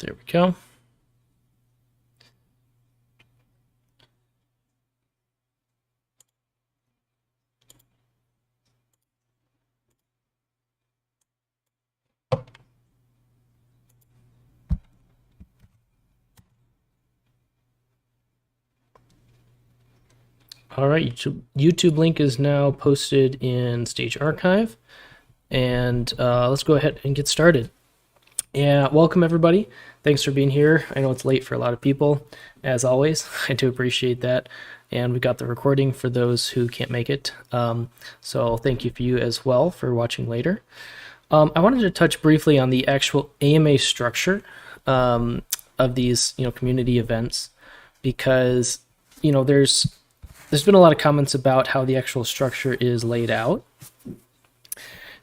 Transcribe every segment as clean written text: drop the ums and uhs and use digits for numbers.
There we go. All right, YouTube link is now posted in Stage Archive, and let's go ahead and get started. Yeah, welcome everybody. Thanks for being here. I know it's late for a lot of people, as always. I do appreciate that. And we got the recording for those who can't make it. So thank you for you as well for watching later. I wanted to touch briefly on the actual AMA structure of these, community events, because there's been a lot of comments about how the actual structure is laid out.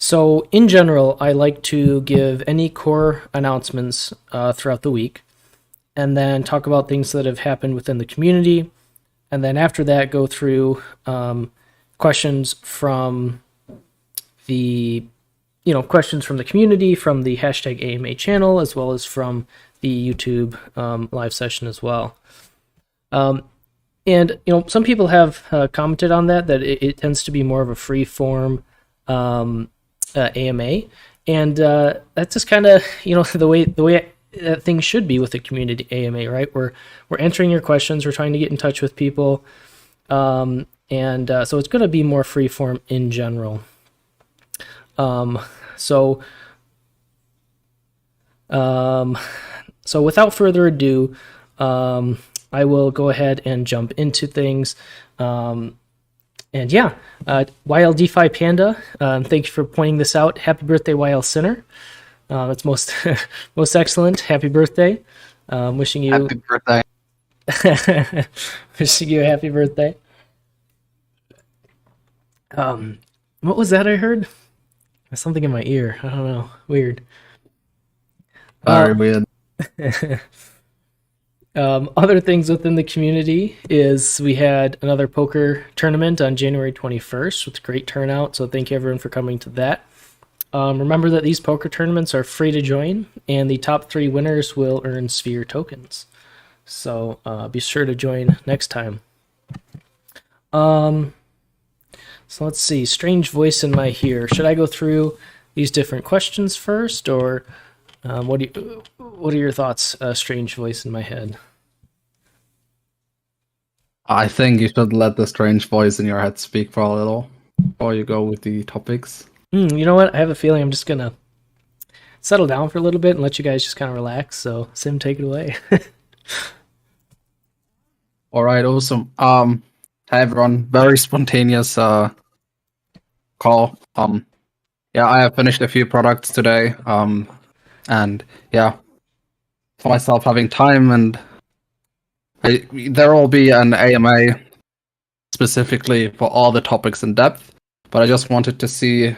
So in general, I like to give any core announcements throughout the week, and then talk about things that have happened within the community, and then after that go through questions from the community, from the hashtag AMA channel, as well as from the YouTube live session as well. And some people have commented on that it tends to be more of a free form AMA, and that's just kind of the way things should be with a community AMA, right? We're answering your questions, we're trying to get in touch with people, and so it's going to be more free form in general. So without further ado, I will go ahead and jump into things. And yeah, YL DeFi Panda, thank you for pointing this out. Happy birthday, YL Sinner. That's most most excellent. Happy birthday. Wishing you happy birthday. Wishing you a happy birthday. What was that I heard? There's something in my ear. I don't know. Weird. Very weird. Other things within the community is we had another poker tournament on January 21st with great turnout, so thank you everyone for coming to that. Remember that these poker tournaments are free to join, and the top 3 winners will earn Sphere tokens. So be sure to join next time. So let's see, strange voice in my ear. Should I go through these different questions first, or what are your thoughts, strange voice in my head? I think you should let the strange voice in your head speak for a little before you go with the topics. You know what? I have a feeling I'm just going to settle down for a little bit and let you guys just kind of relax. So, Sim, take it away. All right, awesome. Hi everyone. Very spontaneous call. Yeah, I have finished a few products today. And yeah, for myself having time, and there will be an AMA specifically for all the topics in depth, but I just wanted to see,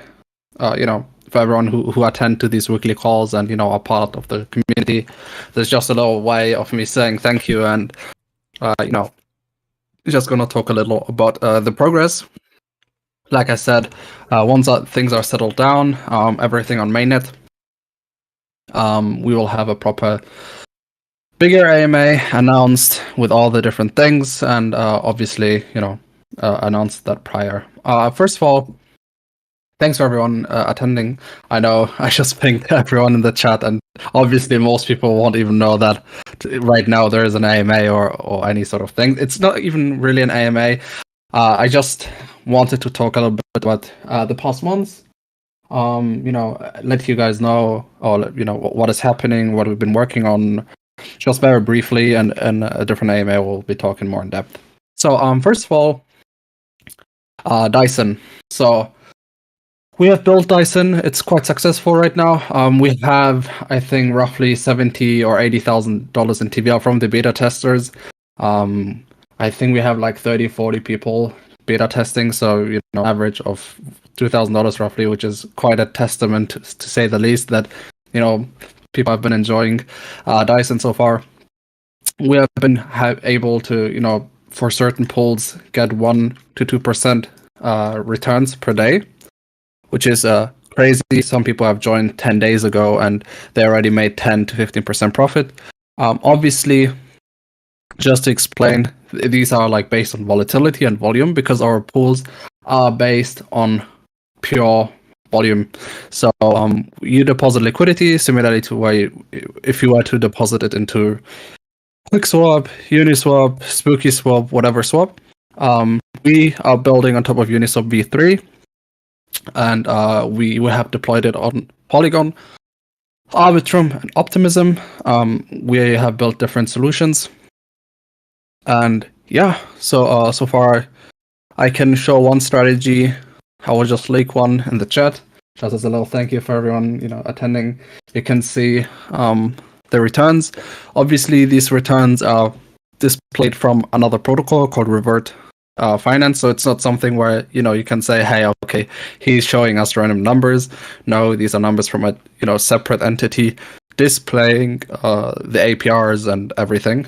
for everyone who attend to these weekly calls and, are part of the community, there's just a little way of me saying thank you, and, just going to talk a little about the progress. Like I said, once things are settled down, everything on mainnet, we will have a proper bigger AMA announced with all the different things, and obviously, announced that prior. First of all, thanks for everyone attending. I know I just pinged everyone in the chat, and obviously most people won't even know that right now there is an AMA or any sort of thing. It's not even really an AMA. I just wanted to talk a little bit about the past months. Let you guys know, or what is happening, what we've been working on, just very briefly, and a different AMA will be talking more in depth. So, first of all, Dyson. So, we have built Dyson. It's quite successful right now. We have, I think, roughly $70,000 or $80,000 in TVL from the beta testers. I think we have like 30, 40 people beta testing, so average of $2,000 roughly, which is quite a testament, to say the least, that people have been enjoying Dyson so far. We have been able to, for certain pools, get 1 to 2% returns per day, which is crazy. Some people have joined 10 days ago and they already made 10 to 15% profit. Obviously, just to explain, these are like based on volatility and volume because our pools are based on pure volume. So you deposit liquidity similarly to where if you were to deposit it into QuickSwap, Uniswap, SpookySwap, whatever swap. We are building on top of Uniswap v3, and we have deployed it on Polygon, Arbitrum, and Optimism. We have built different solutions, and yeah, so far I can show one strategy. I will just link one in the chat, just as a little thank you for everyone attending. You can see the returns. Obviously, these returns are displayed from another protocol called Revert Finance, so it's not something where you can say, hey, okay, he's showing us random numbers. No, these are numbers from a separate entity displaying the APRs and everything.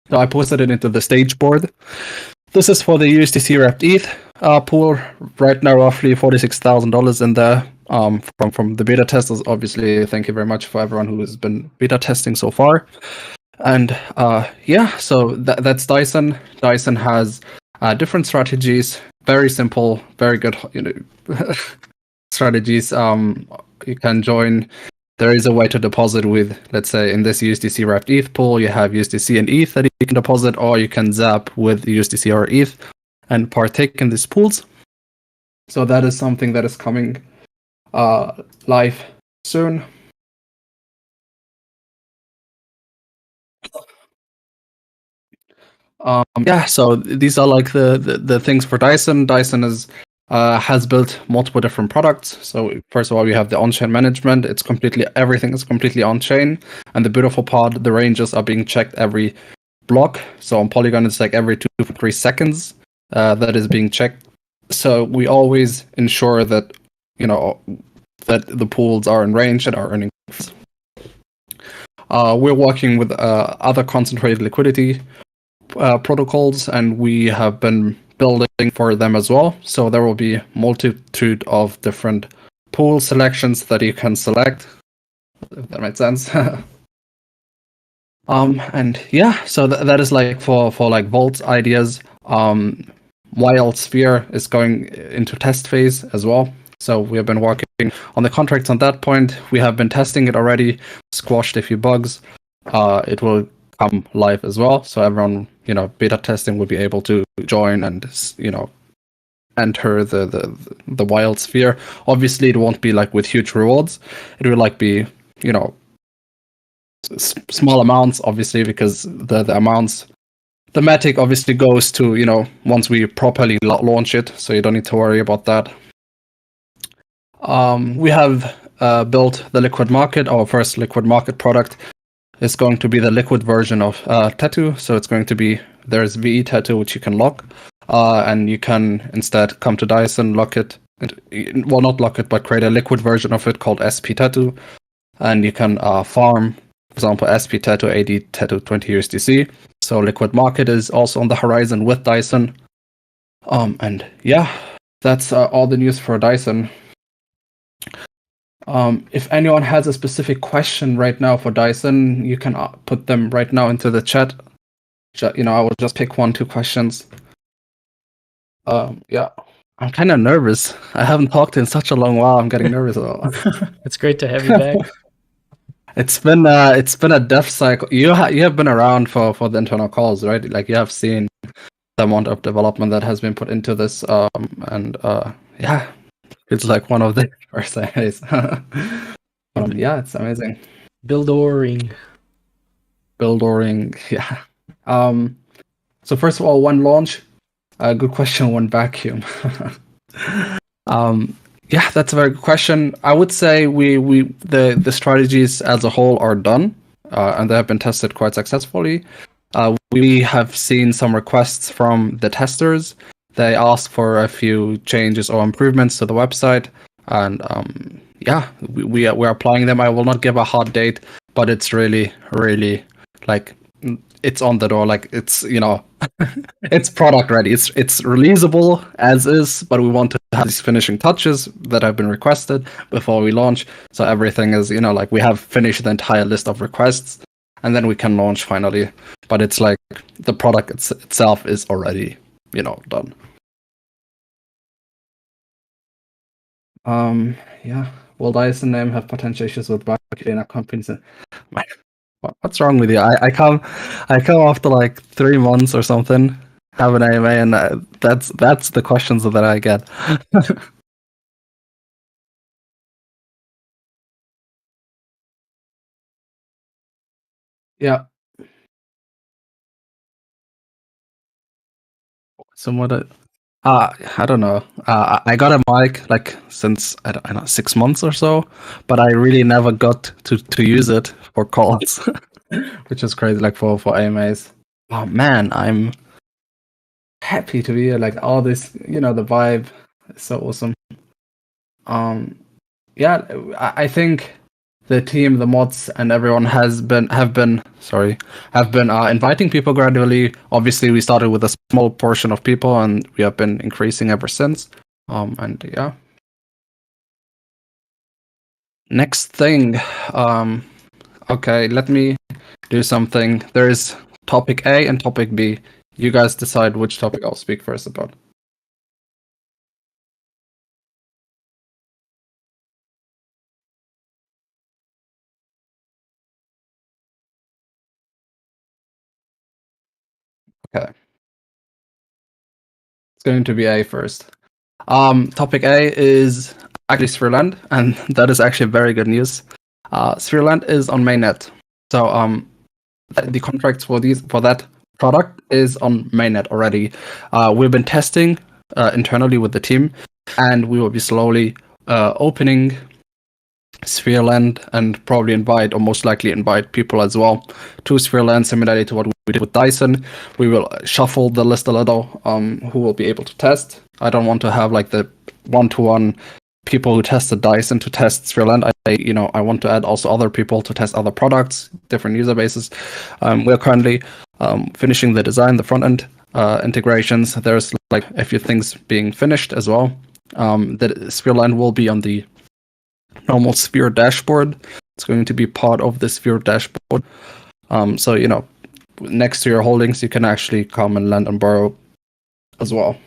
So I posted it into the stage board. This is for the USDC wrapped ETH pool. Right now, roughly $46,000 in there. From the beta testers, obviously, thank you very much for everyone who has been beta testing so far. And yeah, so that's Dyson. Dyson has different strategies, very simple, very good strategies. You can join. There is a way to deposit with, let's say, in this USDC wrapped ETH pool, you have USDC and ETH that you can deposit, or you can zap with USDC or ETH and partake in these pools. So that is something that is coming live soon. Yeah, so these are like the things for Dyson. Dyson has built multiple different products. So first of all, we have the on-chain management. Everything is completely on-chain, and the beautiful part, the ranges are being checked every block. So on Polygon, it's like every 2 to 3 seconds that is being checked. So we always ensure that that the pools are in range and are earning. We're working with other concentrated liquidity protocols, and we have been building for them as well. So there will be multitude of different pool selections that you can select, if that makes sense. And yeah, so that is like for like Vault ideas. Wild Sphere is going into test phase as well. So we have been working on the contracts on that point. We have been testing it already, squashed a few bugs. It will come live as well. So everyone, beta testing will be able to join and, enter the Wild Sphere. Obviously, it won't be like with huge rewards. It will like be, small amounts, obviously, because the amounts, the Matic obviously goes to, once we properly launch it. So you don't need to worry about that. We have built the liquid market. Our first liquid market product is going to be the liquid version of Tetu. So it's going to be, there's VE Tetu, which you can lock, and you can instead come to Dyson, lock it, well, not lock it, but create a liquid version of it called SP Tetu, and you can farm, for example, SP Tetu, AD Tetu 20 USDC. So liquid market is also on the horizon with Dyson. And yeah, that's all the news for Dyson. If anyone has a specific question right now for Dyson, you can put them right now into the chat. I will just pick 1-2 questions. Yeah, I'm kind of nervous. I haven't talked in such a long while. I'm getting nervous. It's great to have you back. It's been a death cycle. You have been around for the internal calls, right? Like you have seen the amount of development that has been put into this. And yeah, it's like one of the first days. Yeah, it's amazing. Buildoring, yeah. So first of all, one launch. Good question. One vacuum. Yeah, that's a very good question. I would say the strategies as a whole are done, and they have been tested quite successfully. We have seen some requests from the testers. They ask for a few changes or improvements to the website, and yeah, we are applying them. I will not give a hard date, but it's really, really like it's on the door. Like it's It's product ready. It's releasable as is, but we want to have these finishing touches that have been requested before we launch. So everything is, like we have finished the entire list of requests, and then we can launch finally. But it's like the product itself is already, done. Yeah. Will Dyson name have potential issues with cleaner companies? What's wrong with you? I come after like 3 months or something, have an AMA, and that's the questions that I get. Yeah. Somewhat. I don't know. I got a mic like since I don't know 6 months or so, but I really never got to use it for calls, which is crazy. Like for AMAs. Oh man, I'm happy to be here. Like all this, the vibe is so awesome. Um, yeah, I think the team, the mods, and everyone have been inviting people gradually. Obviously, we started with a small portion of people, and we have been increasing ever since. And yeah, next thing. Um, okay, let me do something. There is topic A and topic B. You guys decide which topic I'll speak first about. Okay, it's going to be A first. Topic A is actually Sphereland, and that is actually very good news. Sphereland is on mainnet, so the contracts for that product is on mainnet already. We've been testing internally with the team, and we will be slowly opening Sphereland and probably invite, or most likely invite people as well to Sphereland, similarly to what we did with Dyson. We will shuffle the list a little, who will be able to test. I don't want to have like the one-to-one people who tested Dyson to test Sphereland. I want to add also other people to test other products, different user bases. We're currently finishing the design, the front end integrations. There's like a few things being finished as well. The Sphereland will be on the normal Sphere dashboard. It's going to be part of the Sphere dashboard. So next to your holdings, you can actually come and lend and borrow as well.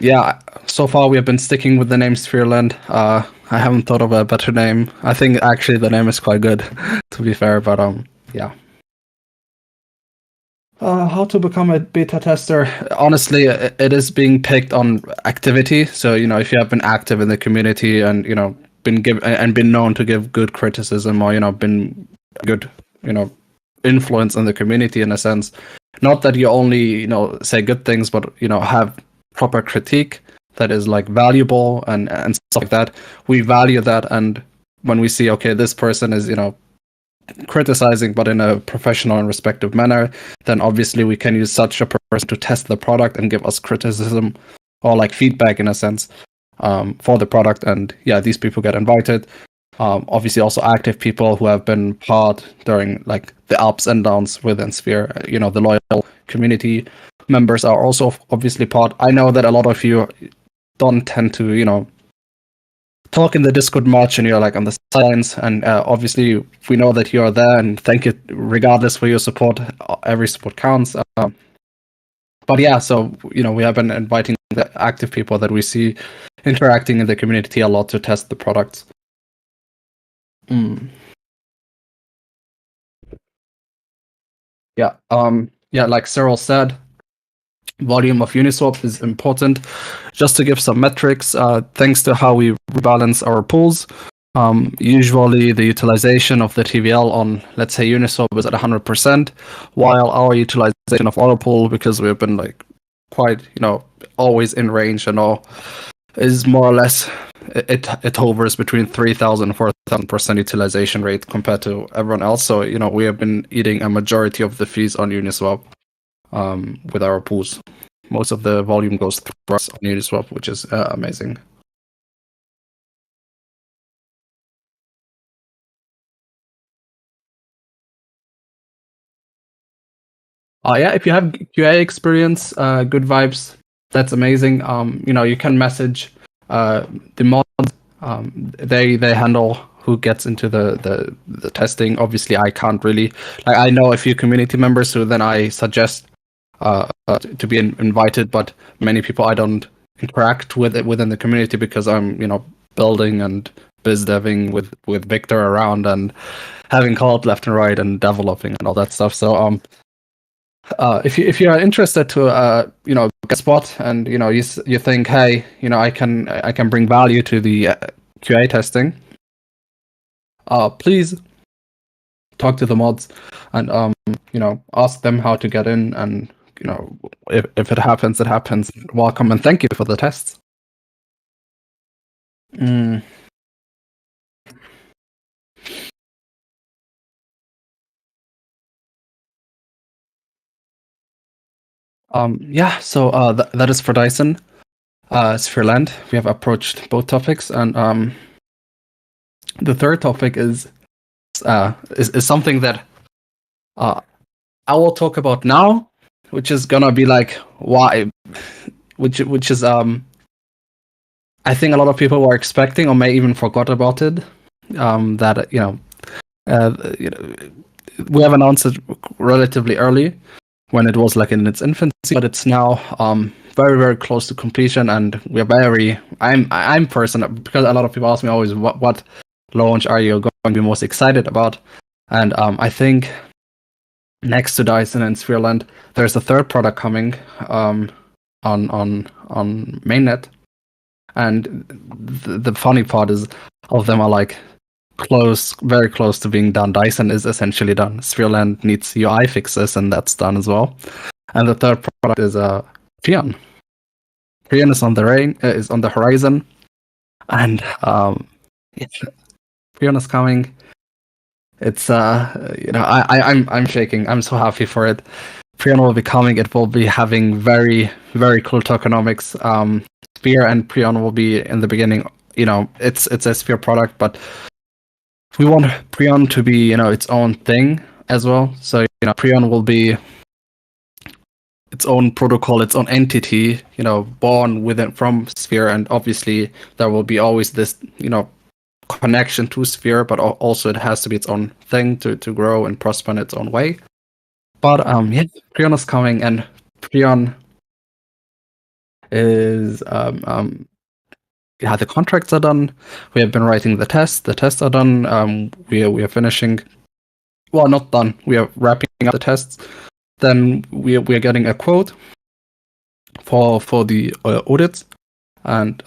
Yeah. So far, we have been sticking with the name Sphereland. I haven't thought of a better name. I think actually the name is quite good, to be fair. But yeah. How to become a beta tester? Honestly, it is being picked on activity. So if you have been active in the community and been been known to give good criticism, or been good influence in the community in a sense. Not that you only say good things, but have proper critique that is like valuable and stuff like that. We value that, and when we see okay, this person is criticizing but in a professional and respectful manner, then obviously we can use such a person to test the product and give us criticism or like feedback in a sense, for the product. And yeah, these people get invited. Obviously also active people who have been part during like the ups and downs within Sphere. The loyal community members are also obviously part. I know that a lot of you don't tend to talk in the Discord much, and you're like on the sidelines. And obviously, we know that you are there, and thank you regardless for your support. Every support counts. But yeah, so we have been inviting the active people that we see interacting in the community a lot to test the products. Mm. Yeah. Yeah, like Cyril said, volume of Uniswap is important. Just to give some metrics, thanks to how we rebalance our pools, usually the utilization of the TVL on, let's say, Uniswap is at 100%, while our utilization of auto pool, because we've been like quite, always in range and all, is more or less, it hovers between 3,000 and 4,000% utilization rate compared to everyone else. So we have been eating a majority of the fees on Uniswap, with our pools. Most of the volume goes through us on Uniswap, which is amazing. Yeah, if you have QA experience, good vibes, that's amazing. You can message the mods. They handle who gets into the testing. Obviously, I can't really. Like, I know a few community members who then I suggest to be invited, but many people I don't interact with it within the community because I'm building and biz deving with Victor around and having called left and right and developing and all that stuff. So if you are interested to get a spot and you think, hey, I can bring value to the QA testing, please talk to the mods and ask them how to get in, and if it happens, it happens. Welcome and thank you for the tests. Yeah, so that is for Dyson. Sphereland, we have approached both topics, and the third topic is something that I will talk about now, which is gonna be like why, which is I think a lot of people were expecting or may even forgot about it. That we have announced it relatively early when it was like in its infancy, but it's now very, very close to completion, and we're very. I'm personal because a lot of people ask me always what launch are you going to be most excited about, and I think next to Dyson and Sphereland, there's a third product coming on mainnet, and the funny part is all of them are like very close to being done. Dyson is essentially done. Sphereland needs UI fixes, and that's done as well. And the third product is Prion. Prion is on the horizon, and Prion is coming. It's I'm shaking. I'm so happy for it. Prion will be coming. It will be having very, very cool tokenomics. Sphere and Prion will be in the beginning. It's a Sphere product, but we want Prion to be its own thing as well. So Prion will be its own protocol, its own entity, born within from Sphere, and obviously there will be always this connection to Sphere, but also it has to be its own thing to grow and prosper in its own way. But yeah, Prion is coming, and Prion is the contracts are done. We have been writing the tests. The tests are done. We are finishing. Well, not done. We are wrapping up the tests. Then we are getting a quote for the audits, and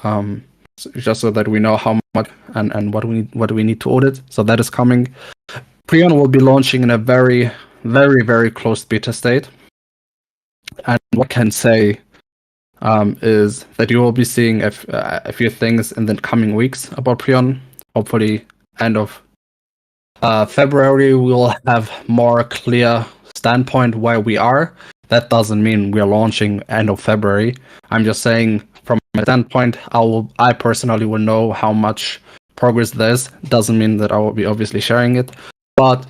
just so that we know how much and what we need to audit. So that is coming. Prion will be launching in a very, very, very close beta state, and what I can say is that you will be seeing a few things in the coming weeks about Prion. Hopefully, end of February, we will have more clear standpoint where we are. That doesn't mean we're launching end of February. I'm just saying from my standpoint, I personally will know how much progress there is. Doesn't mean that I will be obviously sharing it, but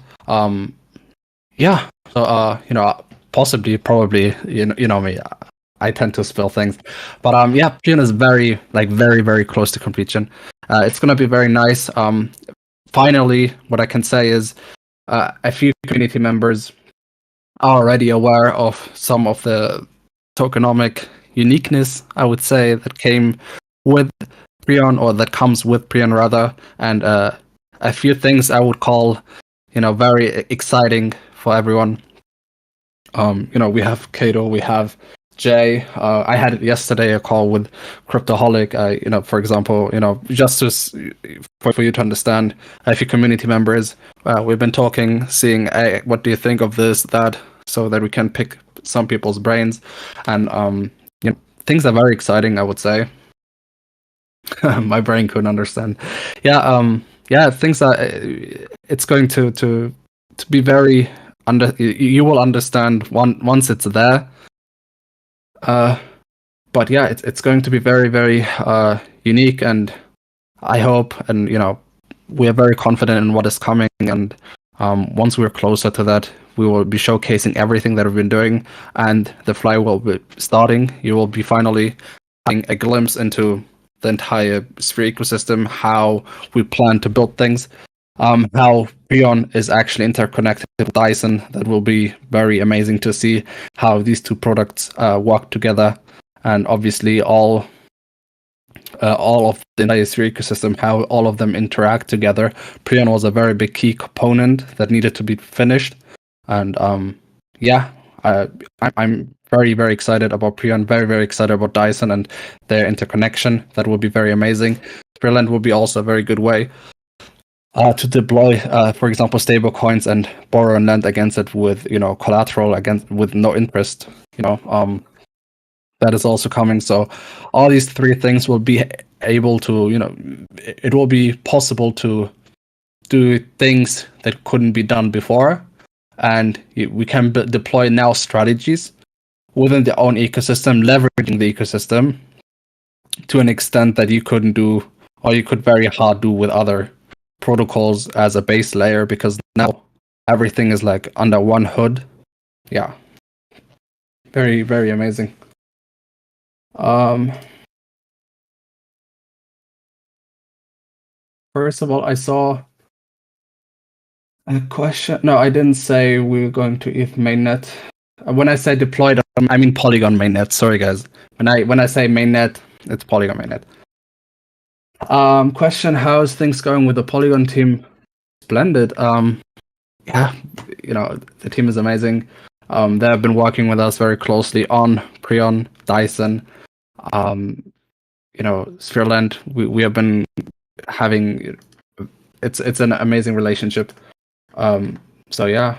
yeah. So possibly, probably, you know me. I tend to spill things, but yeah, Prion is very, very, very close to completion. It's gonna be very nice. Finally, what I can say is a few community members are already aware of some of the tokenomic uniqueness, I would say, that came with Prion, or that comes with Prion rather, and a few things I would call, very exciting for everyone. We have Kato, we have Jay. I had yesterday a call with Cryptoholic. For example, just for you to understand, a few community members, we've been talking, seeing, hey, what do you think of this, that, so that we can pick some people's brains, and things are very exciting, I would say. My brain couldn't understand. Yeah, things are. It's going to be very You will understand once it's there. But yeah, it's going to be very, very unique, and I hope, and we are very confident in what is coming, and once we're closer to that, We will be showcasing everything that we've been doing, and the fly will be starting. You will be finally having a glimpse into the entire Sphere ecosystem, how we plan to build things, how Prion is actually interconnected with Dyson. That will be very amazing to see how these two products work together, and obviously all of the entire Sphere ecosystem, how all of them interact together. Prion was a very big key component that needed to be finished, and yeah, I'm very, very excited about Prion, very, very excited about Dyson and their interconnection. That will be very amazing. Spearland will be also a very good way to deploy, for example, stable coins and borrow and lend against it with, collateral against with no interest. That is also coming. So all these three things will be able to, it will be possible to do things that couldn't be done before, and we can deploy now strategies within their own ecosystem, leveraging the ecosystem to an extent that you couldn't do, or you could very hard do with other protocols as a base layer, because now everything is like under one hood. Yeah. Very, very amazing. First of all, I saw a question. No, I didn't say we were going to ETH mainnet. When I say deployed, I mean Polygon mainnet. Sorry, guys. When I say mainnet, it's Polygon mainnet. Question: how's things going with the Polygon team? Splendid. Yeah, the team is amazing. They have been working with us very closely on Prion, Dyson, Sphereland. We have been having it's an amazing relationship. So yeah,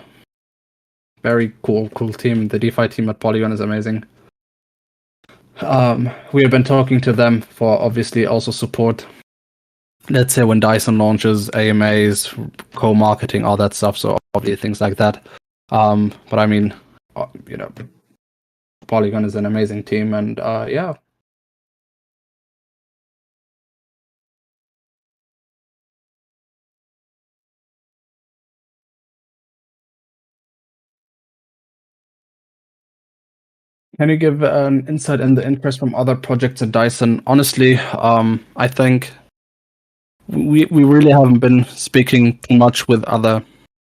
very cool team. The DeFi team at Polygon is amazing. We have been talking to them for obviously also support. Let's say when Dyson launches AMAs, co-marketing, all that stuff. So obviously things like that. But I mean, Polygon is an amazing team, and yeah. Can you give an insight in the interest from other projects at Dyson? Honestly, I think we really haven't been speaking too much with other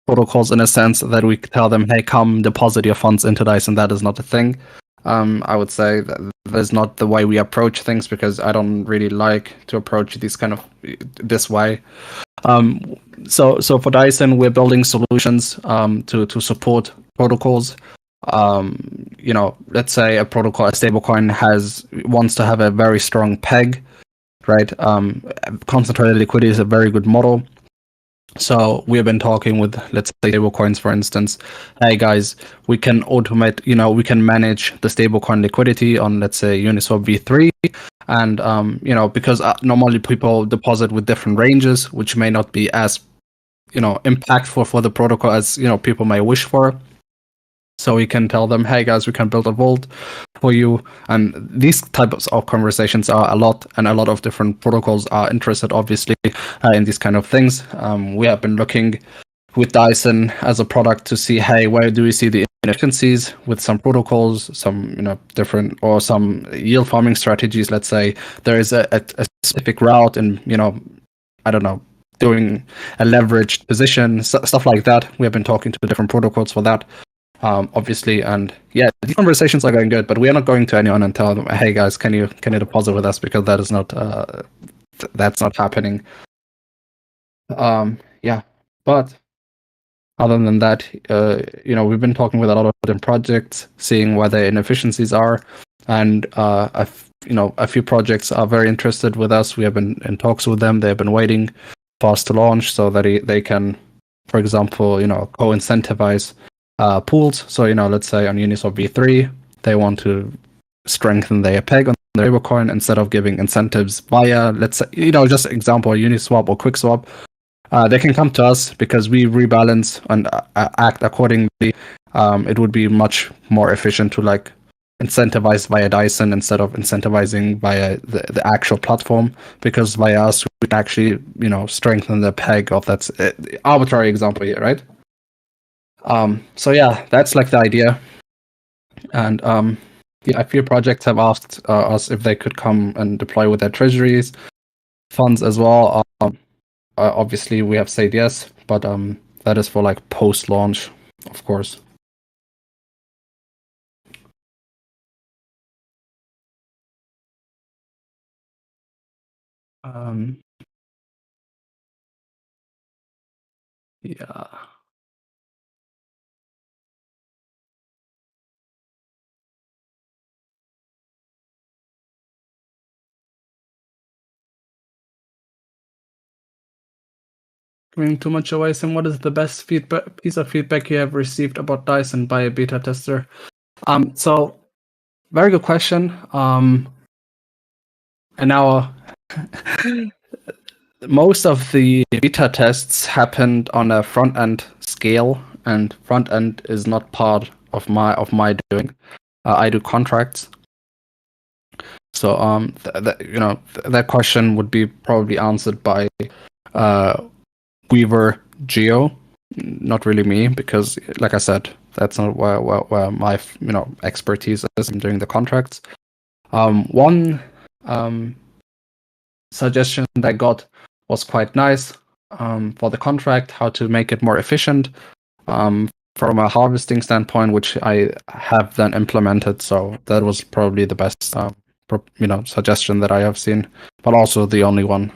protocols in a sense that we tell them, hey, come deposit your funds into Dyson. That is not a thing. I would say that is not the way we approach things, because I don't really like to approach these kind of this way. So for Dyson, we're building solutions to support protocols. Let's say a protocol, a stablecoin wants to have a very strong peg, right? Concentrated liquidity is a very good model. So we have been talking with, let's say, stablecoins, for instance. Hey guys, we can automate, we can manage the stablecoin liquidity on, let's say, Uniswap V3, and because normally people deposit with different ranges, which may not be as, impactful for the protocol as people may wish for. So we can tell them, hey guys, we can build a vault for you. And these types of conversations are a lot of different protocols are interested, obviously, in these kind of things. We have been looking with Dyson as a product to see, hey, where do we see the inefficiencies with some protocols, some different, or some yield farming strategies. Let's say there is a specific route in, I don't know, doing a leveraged position, stuff like that. We have been talking to different protocols for that. Obviously, and yeah, these conversations are going good, but we are not going to anyone and tell them, hey guys, can you deposit with us, because that is not that's not happening. Yeah, but other than that, we've been talking with a lot of different projects, seeing where the inefficiencies are, and a few projects are very interested with us. We have been in talks with them. They have been waiting for us to launch so that they can, for example, co-incentivize pools. So let's say on Uniswap V3 they want to strengthen their peg on their stablecoin, instead of giving incentives via, let's say, just example, Uniswap or QuickSwap. They can come to us because we rebalance and act accordingly. It would be much more efficient to incentivize via Dyson instead of incentivizing via the actual platform, because via us we can actually strengthen the peg of that arbitrary example here, right? So yeah, that's like the idea. And yeah, a few projects have asked us if they could come and deploy with their treasuries funds as well. Obviously, we have said yes, but that is for like post-launch, of course. Um, yeah. Giving too much away, Sim, what is the best piece of feedback you have received about Dyson by a beta tester? So very good question. And now most of the beta tests happened on a front end scale, and front end is not part of my doing. I do contracts. So that question would be probably answered by Weaver Geo, not really me, because like I said, that's not where my expertise is in doing the contracts. One suggestion that I got was quite nice for the contract, how to make it more efficient from a harvesting standpoint, which I have then implemented. So that was probably the best suggestion that I have seen, but also the only one.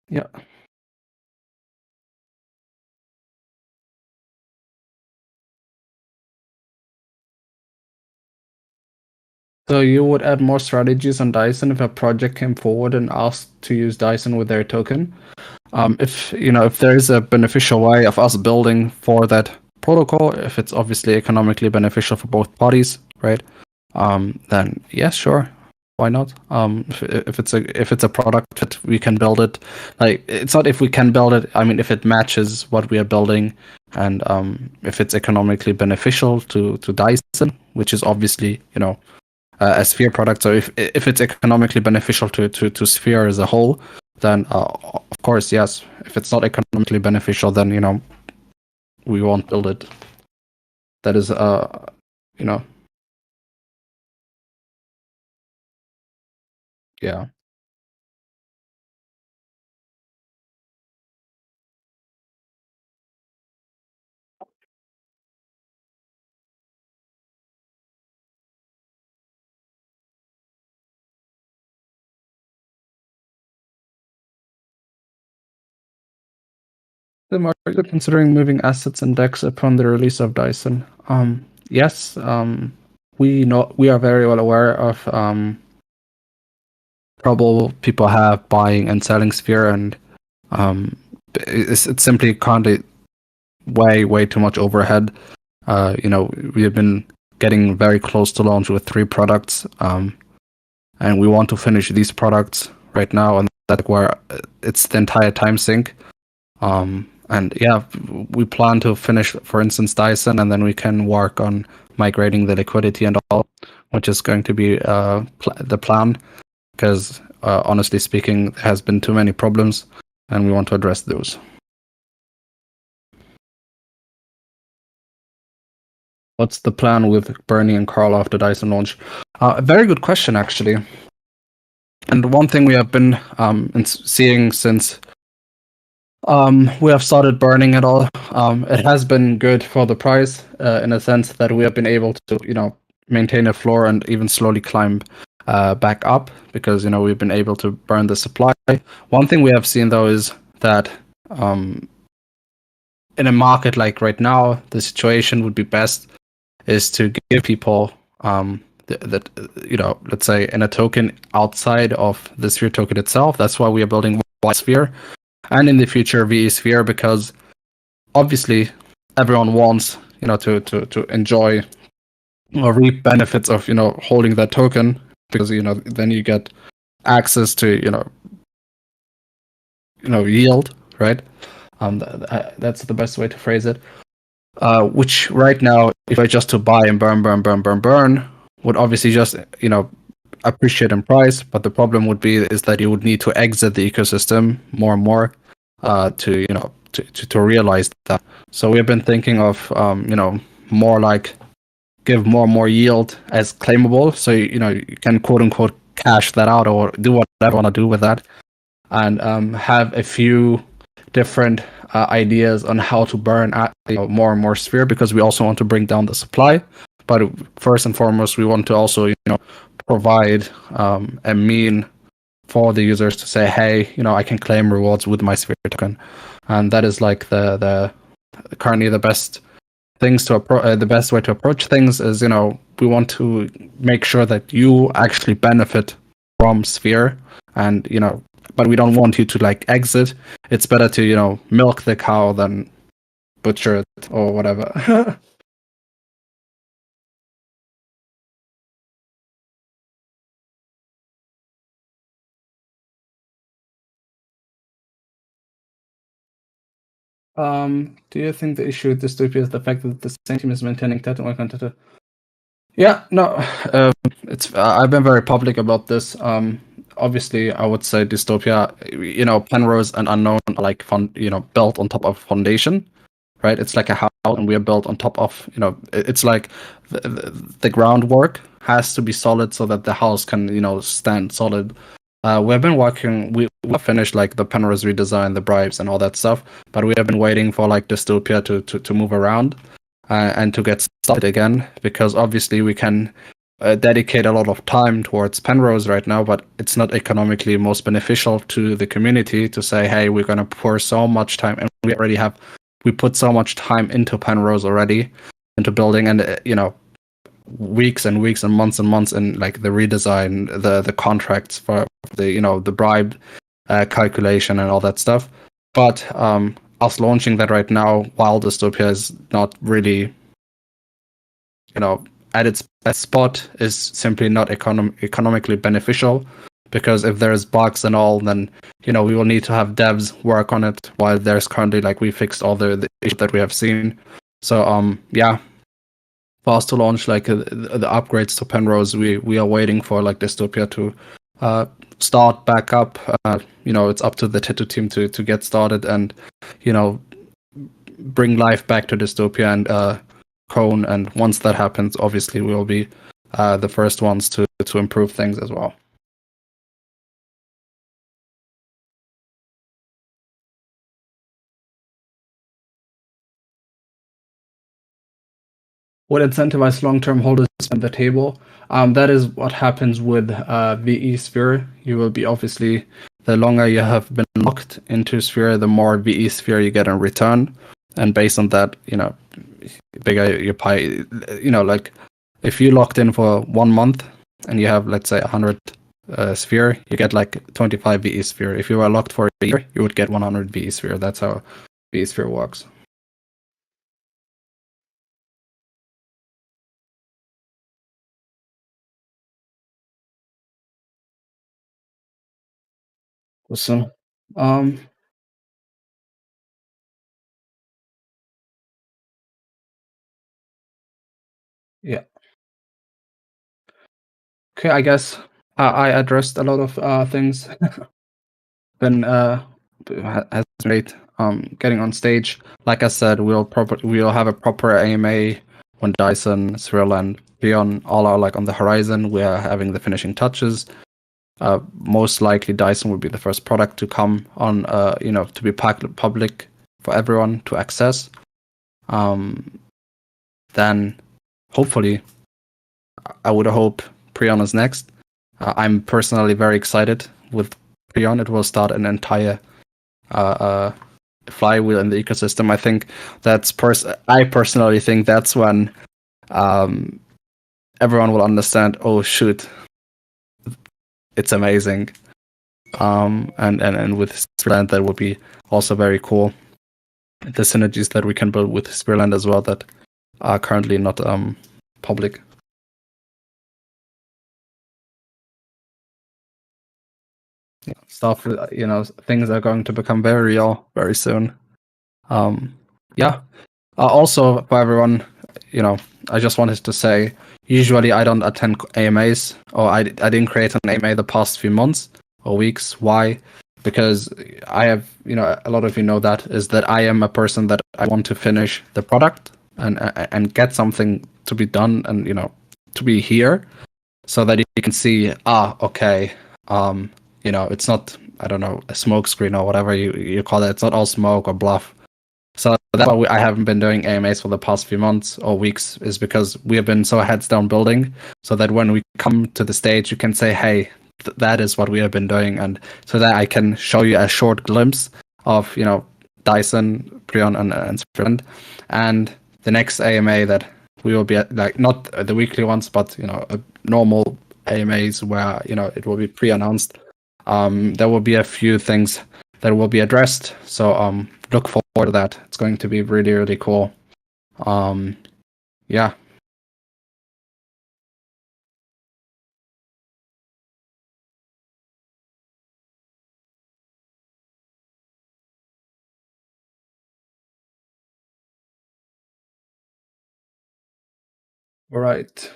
Yeah. So you would add more strategies on Dyson if a project came forward and asked to use Dyson with their token. If there is a beneficial way of us building for that protocol, if it's obviously economically beneficial for both parties, right? Then yes, sure, why not? If it's a product that we can build it, like it's not if we can build it. I mean, if it matches what we are building, and if it's economically beneficial to Dyson, which is obviously a Sphere product. So if it's economically beneficial to Sphere as a whole, then of course yes. If it's not economically beneficial, then we won't build it. That is you know yeah. Tim, are you considering moving assets and decks upon the release of Dyson? Yes. We are very well aware of trouble people have buying and selling Sphere, and it's simply currently way too much overhead. We have been getting very close to launch with 3 products, and we want to finish these products right now, and that's where it's the entire time sink. And yeah, we plan to finish, for instance, Dyson, and then we can work on migrating the liquidity and all, which is going to be the plan. Because honestly speaking, there has been too many problems, and we want to address those. What's the plan with Bernie and Carl after Dyson launch? A very good question, actually. And one thing we have been seeing since we have started burning it all, it has been good for the price in a sense that we have been able to, maintain a floor and even slowly climb back up because, we've been able to burn the supply. One thing we have seen, though, is that in a market like right now, the situation would be best is to give people that let's say in a token outside of the Sphere token itself. That's why we are building White Sphere, and in the future VE Sphere, because obviously everyone wants to enjoy or reap benefits of holding that token, because then you get access to yield, right? That's the best way to phrase it. Which right now, if I just to buy and burn, would obviously just appreciate in price. But the problem would be is that you would need to exit the ecosystem more and more, to to realize that. So we've been thinking of more like give more and more yield as claimable, so you can quote unquote cash that out or do whatever you want to do with that, and have a few different ideas on how to burn more and more sphere, because we also want to bring down the supply. But first and foremost, we want to also provide a mean for the users to say, hey, I can claim rewards with my sphere token, and that is like the currently the best things to the best way to approach things is we want to make sure that you actually benefit from sphere, and but we don't want you to like exit. It's better to milk the cow than butcher it or whatever. Do you think the issue with dystopia is the fact that the same team is maintaining Tetu and Tetu? Yeah, no, it's I've been very public about this. Obviously, I would say dystopia. Penrose and Unknown are like built on top of foundation, right? It's like a house, and we are built on top of it's like the groundwork has to be solid so that the house can stand solid. We've been working. We finished like the Penrose redesign, the bribes, and all that stuff. But we have been waiting for like dystopia to move around and to get started again, because obviously we can dedicate a lot of time towards Penrose right now, but it's not economically most beneficial to the community to say, hey, we're gonna pour so much time, and we put so much time into Penrose already, into building, and weeks and weeks and months in like the redesign, the contracts for the bribe calculation and all that stuff. But us launching that right now while dystopia is not really at its best spot is simply not economically beneficial, because if there's bugs and all, then we will need to have devs work on it, while there's currently like we fixed all the issues that we have seen. So yeah, for us to launch like the upgrades to Penrose, we are waiting for like dystopia to start back up. It's up to the Tetu team to get started and bring life back to dystopia and Cone. And once that happens, obviously we will be the first ones to improve things as well. What incentivize long-term holders to spend the table? That is what happens with VE Sphere. You will be obviously, the longer you have been locked into Sphere, the more VE Sphere you get in return. And based on that, bigger your pie. Like if you locked in for 1 month and you have, let's say, 100 Sphere, you get like 25 VE Sphere. If you were locked for a year, you would get 100 VE Sphere. That's how VE Sphere works. Awesome. Yeah. Okay, I guess I addressed a lot of things. Been has made getting on stage. Like I said, we'll have a proper AMA when Dyson, Cyril, and Leon all are like on the horizon. We are having the finishing touches. Most likely, Dyson will be the first product to come on. To be public for everyone to access. Then hopefully, I would hope Prion is next. I'm personally very excited with Prion. It will start an entire flywheel in the ecosystem. I think I personally think that's when everyone will understand, oh shoot, it's amazing. And with Spearland, that would be also very cool. The synergies that we can build with Spearland as well that are currently not public. Yeah, stuff, things are going to become very real very soon. Yeah. Also, for everyone, I just wanted to say, usually I don't attend AMAs, or I didn't create an AMA the past few months or weeks. Why? because I have, a lot of you know that is that I am a person that I want to finish the product and get something to be done and to be here, so that you can see, okay, it's not, I don't know, a smoke screen or whatever you call it. It's not all smoke or bluff. So that's why I haven't been doing AMAs for the past few months or weeks, is because we have been so heads down building, so that when we come to the stage, you can say, hey, that is what we have been doing, and so that I can show you a short glimpse of Dyson, Prion, and Sprint, and the next AMA that we will be at, like not the weekly ones, but a normal AMAs where it will be pre-announced. There will be a few things that will be addressed, so look forward to that. It's going to be really, really cool. Yeah. All right.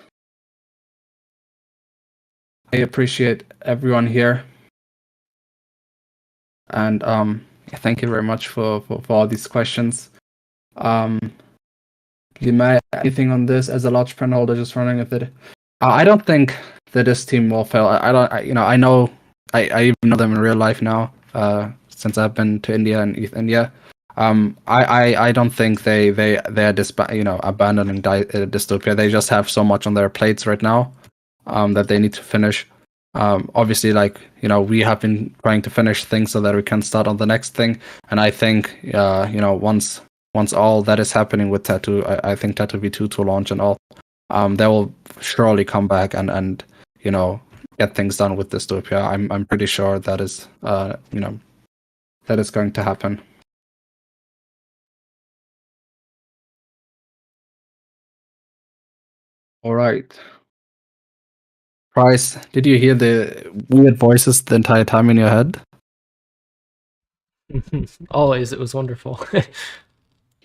I appreciate everyone here, and thank you very much for all these questions. Lima, anything on this as a large pen holder? Just wondering if it. I don't think that this team will fail. I don't. I know. I even know them in real life now. Since I've been to India and East India. I don't think they're abandoning dystopia. They just have so much on their plates right now, that they need to finish. Obviously, we have been trying to finish things so that we can start on the next thing. And I think, once all that is happening with Tetu, I think Tetu V2 to launch and all, they will surely come back and get things done with dystopia. I'm pretty sure that is that is going to happen. All right. Price, did you hear the weird voices the entire time in your head? Always, it was wonderful.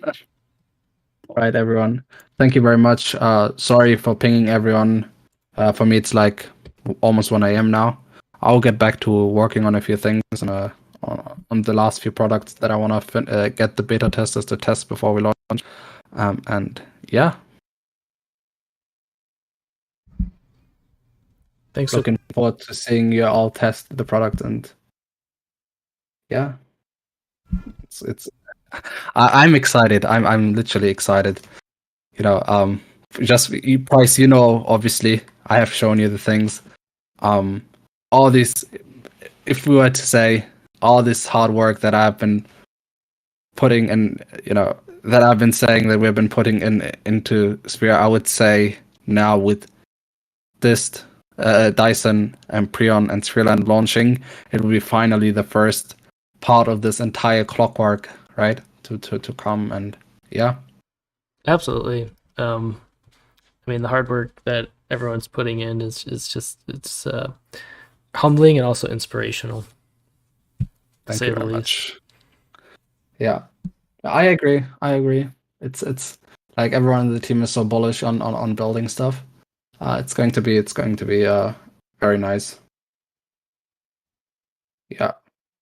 All right, everyone. Thank you very much. Sorry for pinging everyone. For me, it's like almost 1 a.m. now. I'll get back to working on a few things on the last few products that I want to get the beta testers to test before we launch. And yeah. Thanks. Looking forward to seeing you all test the product, and yeah, it's. I'm excited. I'm literally excited. Just Price. Obviously, I have shown you the things. All these. If we were to say all this hard work that I've been putting in, that I've been saying that we've been putting into Sphere, I would say now with this Dyson and Prion and Sriland launching, it will be finally the first part of this entire clockwork, right? To come, and yeah. Absolutely. I mean, the hard work that everyone's putting in is just it's humbling and also inspirational. Thank you very much. Yeah, I agree. It's like everyone in the team is so bullish on building stuff. It's going to be very nice. Yeah.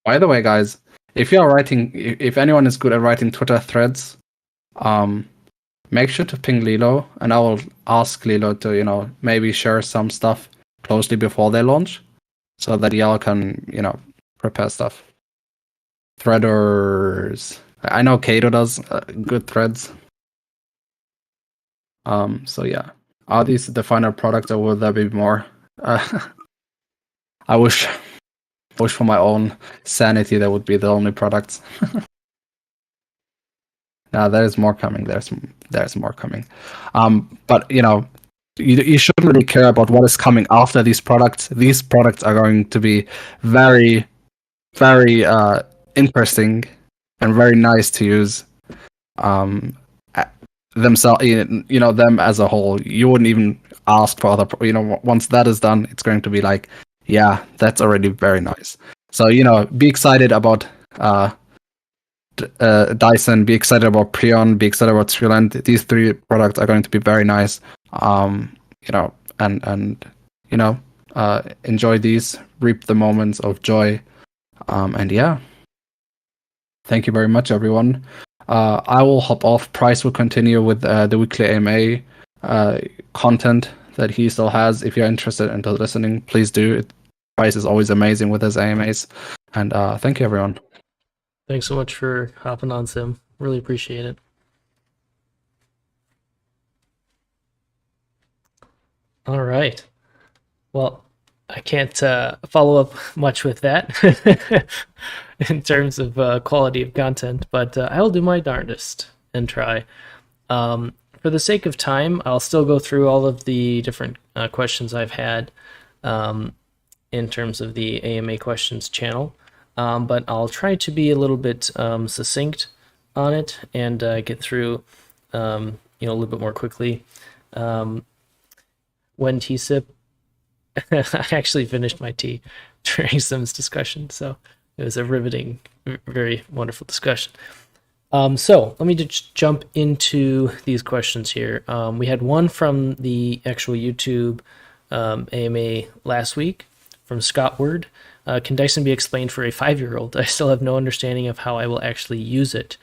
By the way, guys, if anyone is good at writing Twitter threads, make sure to ping Lilo, and I will ask Lilo to maybe share some stuff closely before they launch, so that y'all can prepare stuff. Threaders. I know Kato does good threads. So yeah. Are these the final products, or will there be more? I wish for my own sanity that would be the only products. Now there is more coming. There's more coming. But you shouldn't really care about what is coming after these products. These products are going to be very, very interesting and very nice to use. Themselves, them as a whole, you wouldn't even ask for other. Once that is done, it's going to be like, yeah, that's already very nice. So be excited about Dyson, be excited about Prion, be excited about Sriland. These 3 products are going to be very nice. And enjoy these, reap the moments of joy. And yeah, thank you very much, everyone. I will hop off. Price will continue with the weekly AMA content that he still has. If you're interested in listening, please do. Price is always amazing with his AMAs. And thank you, everyone. Thanks so much for hopping on, Sim. Really appreciate it. All right. Well, I can't follow up much with that in terms of quality of content, but I'll do my darndest and try. For the sake of time, I'll still go through all of the different questions I've had in terms of the AMA questions channel, but I'll try to be a little bit succinct on it and get through a little bit more quickly. When TSIP, I actually finished my tea during Sim's discussion, so it was a riveting, very wonderful discussion. So let me just jump into these questions here. We had one from the actual YouTube AMA last week from Scott Word. Can Dyson be explained for a 5-year-old? I still have no understanding of how I will actually use it.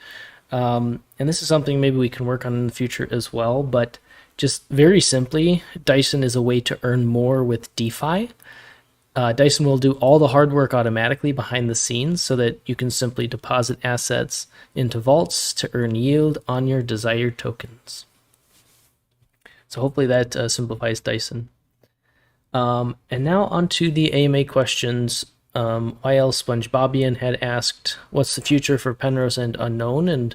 And this is something maybe we can work on in the future as well, but just very simply, Dyson is a way to earn more with DeFi. Dyson will do all the hard work automatically behind the scenes so that you can simply deposit assets into vaults to earn yield on your desired tokens. So hopefully that simplifies Dyson. And now onto the AMA questions. YL SpongeBobian had asked, what's the future for Penrose and Unknown, and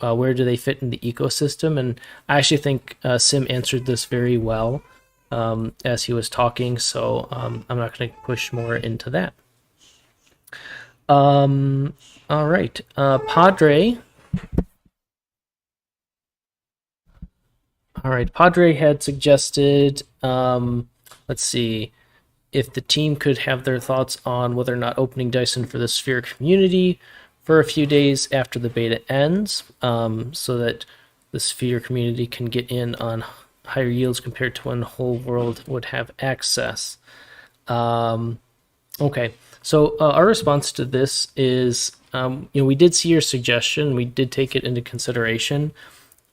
where do they fit in the ecosystem? And I actually think Sim answered this very well as he was talking, so I'm not going to push more into that. All right, Padre. All right, Padre had suggested, let's see, if the team could have their thoughts on whether or not opening Dyson for the Sphere community for a few days after the beta ends, so that the Sphere community can get in on higher yields compared to when the whole world would have access. Okay, so our response to this is, we did see your suggestion. We did take it into consideration.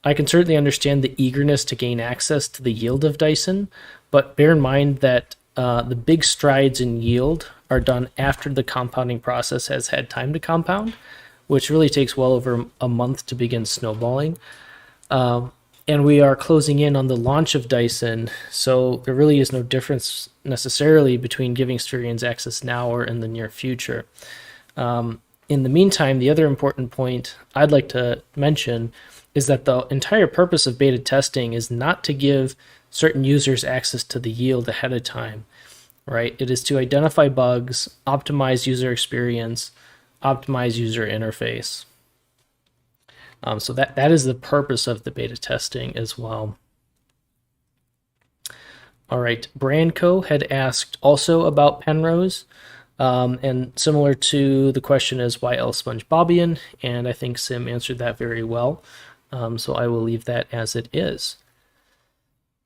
I can certainly understand the eagerness to gain access to the yield of Dyson, but bear in mind that the big strides in yield are done after the compounding process has had time to compound, which really takes well over a month to begin snowballing. And we are closing in on the launch of Dyson, so there really is no difference necessarily between giving Spherians access now or in the near future. In the meantime, the other important point I'd like to mention is that the entire purpose of beta testing is not to give certain users access to the yield ahead of time, right? It is to identify bugs, optimize user experience, optimize user interface. So that is the purpose of the beta testing as well. All right, Brandco had asked also about Penrose, and similar to the question as YL SpongeBobian, and I think Sim answered that very well. So I will leave that as it is.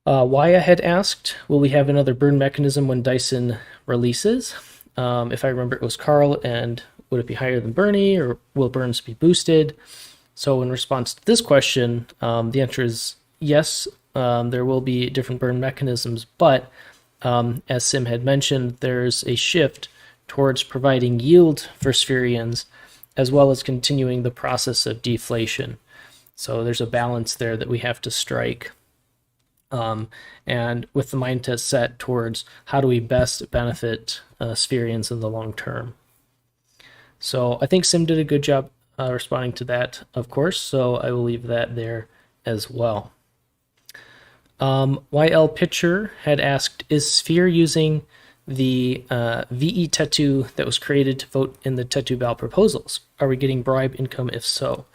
Waya had asked, will we have another burn mechanism when Dyson releases? If I remember, it was Carl, and would it be higher than Bernie, or will burns be boosted? So in response to this question, the answer is yes, there will be different burn mechanisms, but as Sim had mentioned, there's a shift towards providing yield for Spherians, as well as continuing the process of deflation. So there's a balance there that we have to strike. And with the mindset set towards how do we best benefit Spherians in the long term. So I think Sim did a good job responding to that, of course, so I will leave that there as well. YL Pitcher had asked, is Sphere using the VE Tetu that was created to vote in the Tetu Bal proposals? Are we getting bribe income if so?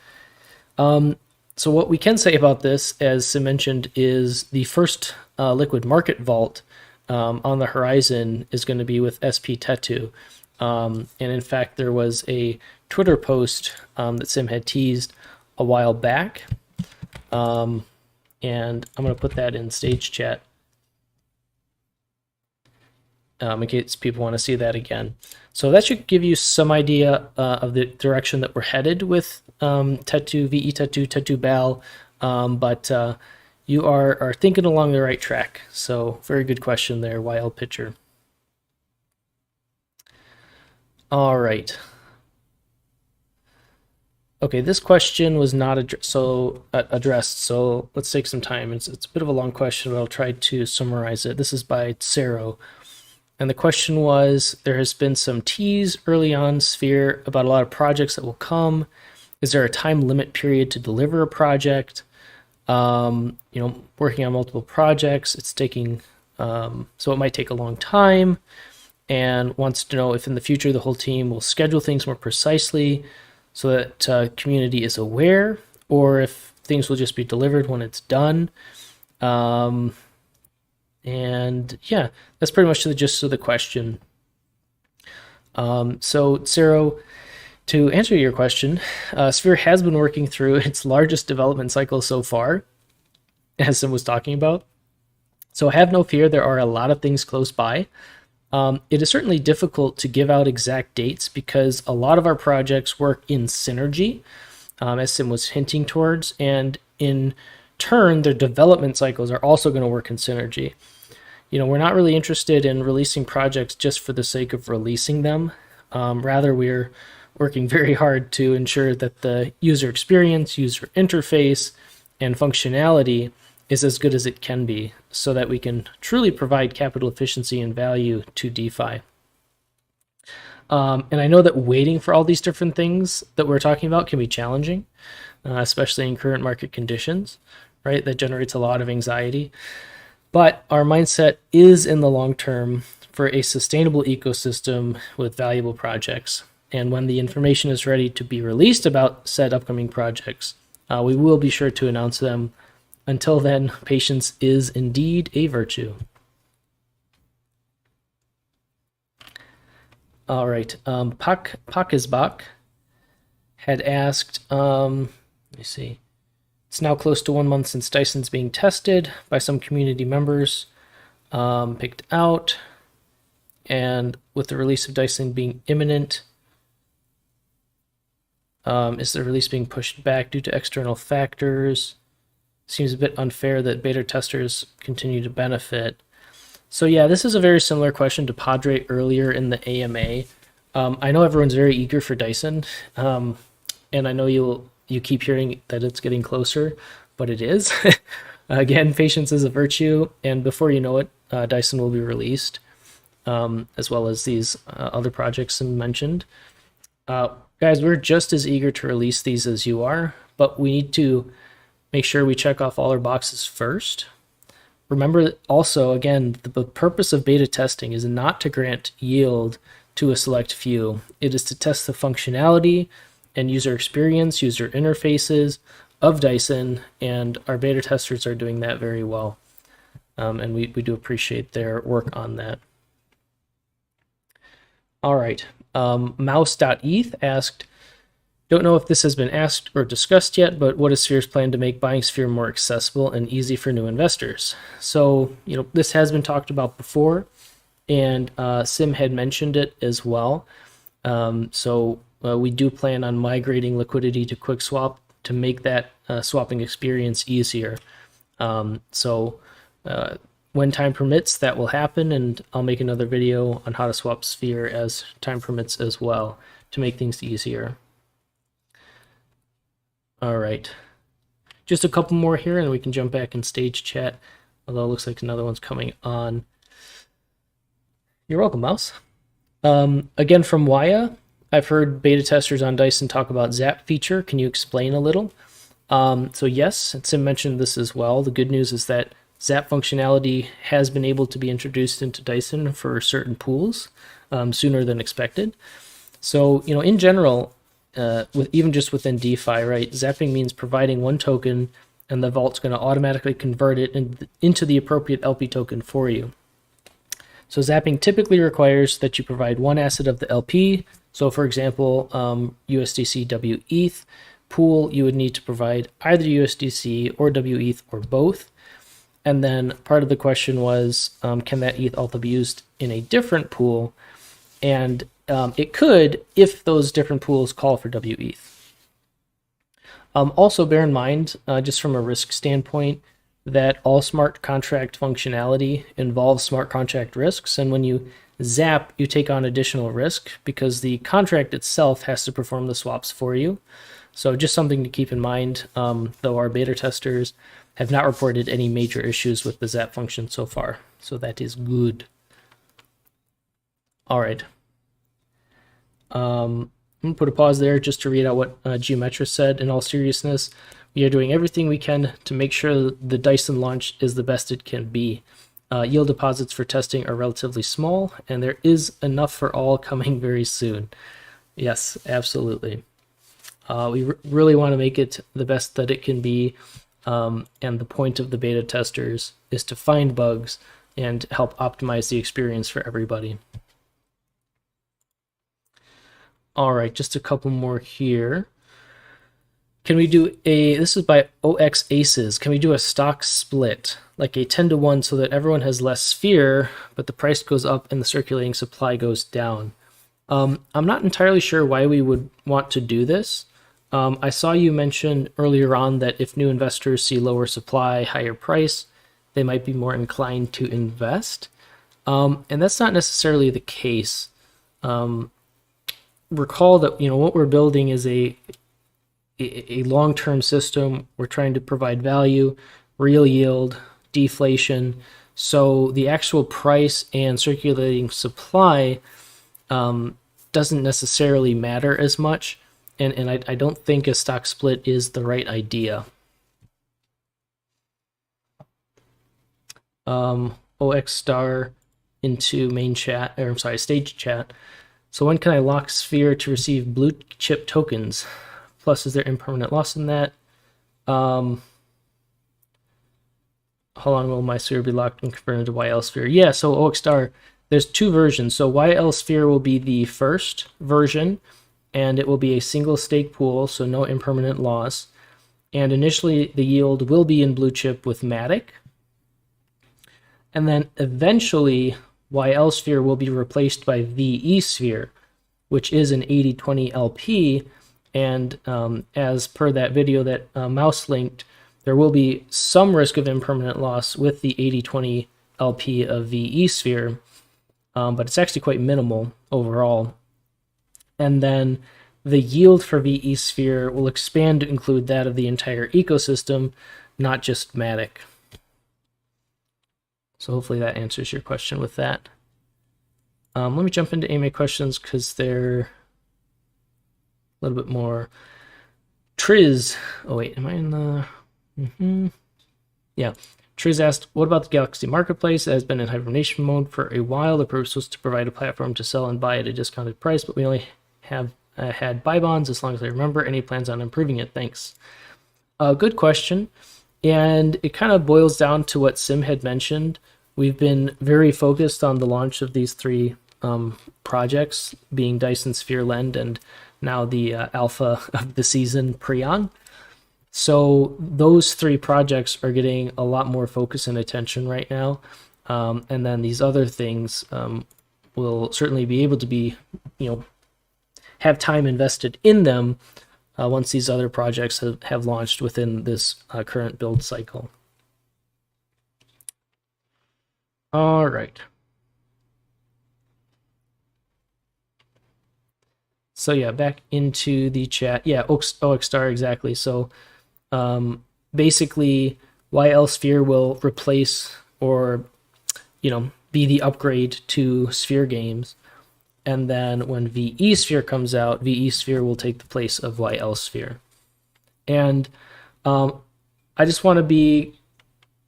So what we can say about this, as Sim mentioned, is the first liquid market vault on the horizon is going to be with SP Tetu. And in fact, there was a Twitter post that Sim had teased a while back. And I'm going to put that in stage chat. in case people want to see that again. So that should give you some idea of the direction that we're headed with Tetu, VE Tetu, Tetu Bal, but you are thinking along the right track. So very good question there, YL Pitcher. All right. Okay, this question was not addressed, so let's take some time. It's a bit of a long question, but I'll try to summarize it. This is by Tsero. And the question was, there has been some tease early on Sphere about a lot of projects that will come. Is there a time limit period to deliver a project? Working on multiple projects, it's taking, so it might take a long time, and wants to know if in the future the whole team will schedule things more precisely so that community is aware, or if things will just be delivered when it's done. And yeah, that's pretty much the gist of the question. So, Cero, to answer your question, Sphere has been working through its largest development cycle so far, as Sim was talking about. So have no fear, there are a lot of things close by. It is certainly difficult to give out exact dates because a lot of our projects work in synergy, as Sim was hinting towards, and in turn, their development cycles are also going to work in synergy. We're not really interested in releasing projects just for the sake of releasing them. Rather, we're working very hard to ensure that the user experience, user interface, and functionality is as good as it can be so that we can truly provide capital efficiency and value to DeFi. And I know that waiting for all these different things that we're talking about can be challenging, especially in current market conditions, right? That generates a lot of anxiety. But our mindset is in the long term for a sustainable ecosystem with valuable projects. And when the information is ready to be released about said upcoming projects, we will be sure to announce them. Until then, patience is indeed a virtue. All right, Pakisbak had asked, let me see. It's now close to 1 month since Dyson's being tested by some community members, picked out, and with the release of Dyson being imminent, is the release being pushed back due to external factors? Seems a bit unfair that beta testers continue to benefit. So yeah, this is a very similar question to Padre earlier in the AMA. I know everyone's very eager for Dyson, and I know you keep hearing that it's getting closer, but it is. Again, patience is a virtue, and before you know it, Dyson will be released, as well as these other projects mentioned. Guys, we're just as eager to release these as you are, but we need to make sure we check off all our boxes first. Remember also, again, the purpose of beta testing is not to grant yield to a select few. It is to test the functionality and user experience, user interfaces of Dyson, and our beta testers are doing that very well. And we do appreciate their work on that. All right, mouse.eth asked, don't know if this has been asked or discussed yet, but what is Sphere's plan to make buying Sphere more accessible and easy for new investors? So, this has been talked about before, and Sim had mentioned it as well. We do plan on migrating liquidity to QuickSwap to make that swapping experience easier. When time permits, that will happen, and I'll make another video on how to swap Sphere as time permits as well to make things easier. All right, just a couple more here and we can jump back in stage chat, although it looks like another one's coming on. You're welcome, Mouse. Again, from Waya, I've heard beta testers on Dyson talk about Zap feature. Can you explain a little? So yes, Sim mentioned this as well. The good news is that Zap functionality has been able to be introduced into Dyson for certain pools sooner than expected. So, in general, even just within DeFi, right? Zapping means providing one token and the vault's going to automatically convert it into the appropriate LP token for you. So zapping typically requires that you provide one asset of the LP. So for example, USDC WETH pool, you would need to provide either USDC or WETH or both. And then part of the question was, can that ETH also be used in a different pool? And it could if those different pools call for WETH. Also, bear in mind, just from a risk standpoint, that all smart contract functionality involves smart contract risks. And when you zap, you take on additional risk because the contract itself has to perform the swaps for you. So just something to keep in mind, though our beta testers have not reported any major issues with the zap function so far. So that is good. All right. I'm going to put a pause there just to read out what Geometris said. In all seriousness, we are doing everything we can to make sure the Dyson launch is the best it can be. Yield deposits for testing are relatively small, and there is enough for all coming very soon. Yes, absolutely. We really want to make it the best that it can be, and the point of the beta testers is to find bugs and help optimize the experience for everybody. All right, just a couple more here. Can we do this is by OX Aces. Can we do a stock split, like a 10-to-1 so that everyone has less sphere, but the price goes up and the circulating supply goes down? I'm not entirely sure why we would want to do this. I saw you mention earlier on that if new investors see lower supply, higher price, they might be more inclined to invest. And that's not necessarily the case. Recall that what we're building is a long-term system. We're trying to provide value, real yield, deflation. So the actual price and circulating supply doesn't necessarily matter as much. And I don't think a stock split is the right idea. OX star into main chat, or I'm sorry, stage chat. So when can I lock Sphere to receive blue chip tokens? Plus, is there impermanent loss in that? How long will my Sphere be locked and converted to YL Sphere? Yeah, so OX star, there's two versions. So YL Sphere will be the first version, and it will be a single stake pool, so no impermanent loss. And initially, the yield will be in blue chip with Matic. And then eventually, YL Sphere will be replaced by VE Sphere, which is an 80/20 LP. And as per that video that Mouse linked, there will be some risk of impermanent loss with the 80/20 LP of VE Sphere, but it's actually quite minimal overall. And then the yield for VE Sphere will expand to include that of the entire ecosystem, not just Matic. So hopefully that answers your question with that. Let me jump into AMA questions because they're a little bit more. Triz, oh wait, am I in the? Yeah. Triz asked, what about the Galaxy Marketplace? It has been in hibernation mode for a while. The purpose was to provide a platform to sell and buy at a discounted price, but we only have had buy bonds as long as I remember. Any plans on improving it? Thanks. Good question. And it kind of boils down to what Sim had mentioned. We've been very focused on the launch of these three projects, being Dyson Sphere Lend and now the alpha of the season, Prion. So those three projects are getting a lot more focus and attention right now. And then these other things will certainly be able to be, have time invested in them once these other projects have launched within this current build cycle. All right. So yeah, back into the chat. Yeah, OX star, exactly. So basically, YL Sphere will replace or, be the upgrade to Sphere games. And then when VE Sphere comes out, VE Sphere will take the place of YL Sphere. And I just want to be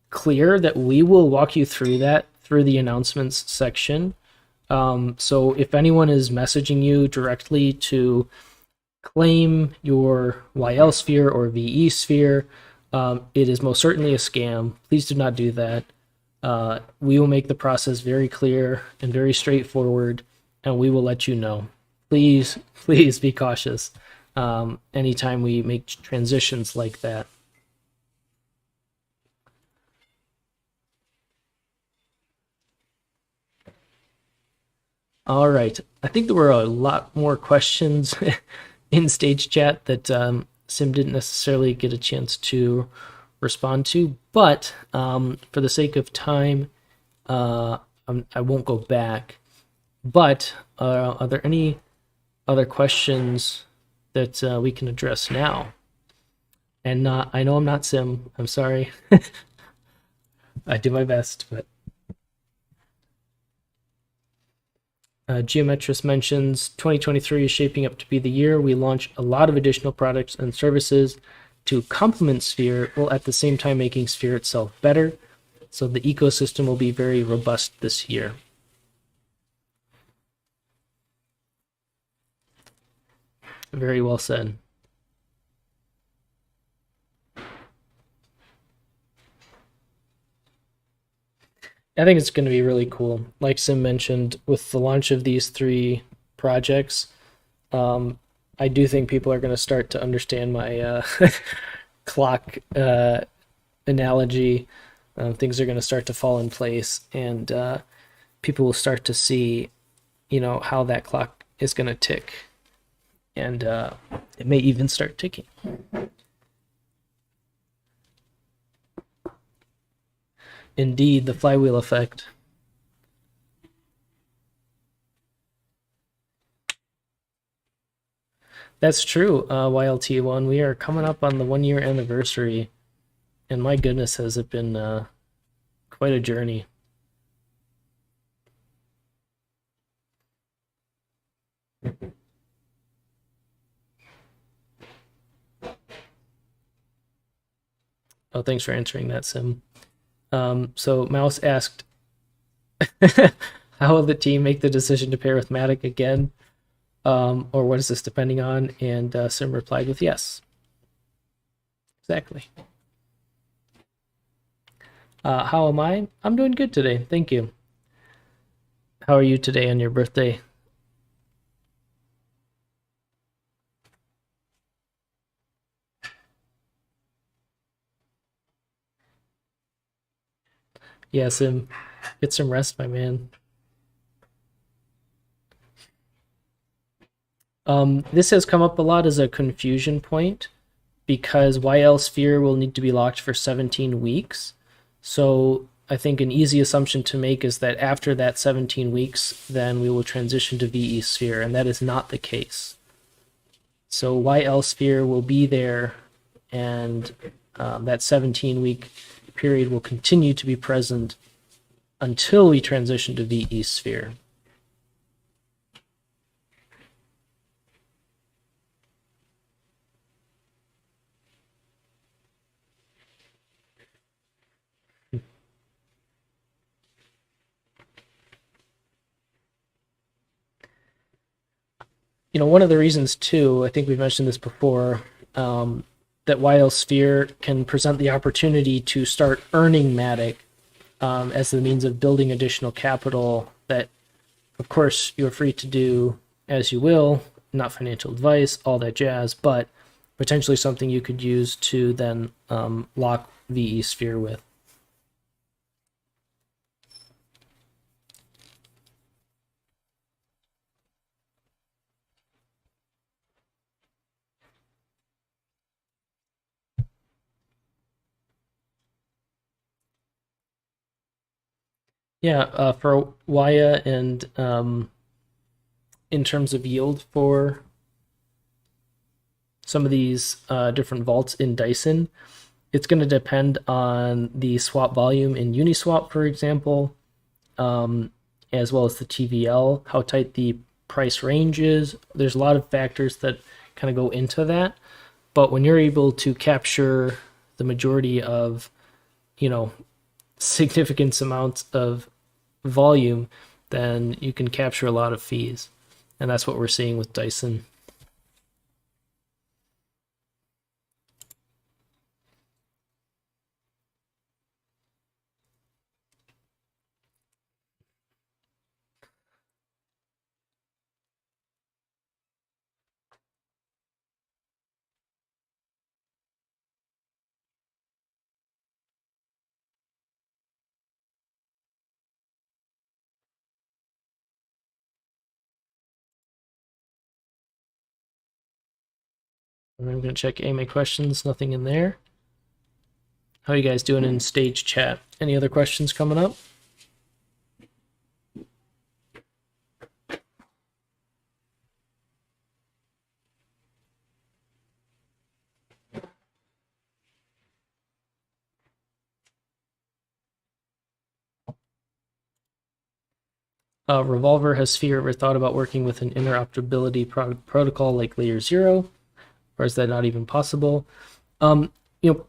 clear that we will walk you through that through the announcements section. So if anyone is messaging you directly to claim your YL Sphere or VE Sphere, it is most certainly a scam. Please do not do that. We will make the process very clear and very straightforward, and we will let you know. Please be cautious anytime we make transitions like that. All right. I think there were a lot more questions in stage chat that Sim didn't necessarily get a chance to respond to, but for the sake of time, uh, I won't go back. But are there any other questions that we can address now? And I know I'm not Sim. I'm sorry. I do my best, but Geometris mentions 2023 is shaping up to be the year we launch a lot of additional products and services to complement Sphere, while at the same time making Sphere itself better. So the ecosystem will be very robust this year. Very well said. I think it's going to be really cool. Like Sim mentioned, with the launch of these three projects, I do think people are going to start to understand my clock analogy. Things are going to start to fall in place, and people will start to see, how that clock is going to tick, and it may even start ticking. Indeed, the flywheel effect. That's true, YLT1. We are coming up on the 1 year anniversary, and my goodness, has it been quite a journey. Oh, thanks for answering that, Sim. So Mouse asked, how will the team make the decision to pair with Matic again? Or what is this depending on? And Sim replied with yes. Exactly. How am I? I'm doing good today. Thank you. How are you today on your birthday? Yeah, Sim, get some rest, my man. This has come up a lot as a confusion point because YL Sphere will need to be locked for 17 weeks. So I think an easy assumption to make is that after that 17 weeks, then we will transition to VE Sphere, and that is not the case. So YL Sphere will be there, and that 17-week period will continue to be present until we transition to VE Sphere. One of the reasons too, I think we've mentioned this before, that YL Sphere can present the opportunity to start earning Matic as the means of building additional capital that, of course, you're free to do as you will, not financial advice, all that jazz, but potentially something you could use to then lock VE Sphere with. Yeah, for Waya and in terms of yield for some of these different vaults in Dyson, it's going to depend on the swap volume in Uniswap, for example, as well as the TVL, how tight the price range is. There's a lot of factors that kind of go into that. But when you're able to capture the majority of, significant amounts of volume, then you can capture a lot of fees. And that's what we're seeing with Dyson. And I'm going to check AMA questions. Nothing in there. How are you guys doing in stage chat? Any other questions coming up? Revolver, has Sphere ever thought about working with an interoperability protocol like Layer 0? Or is that not even possible? Um, you know,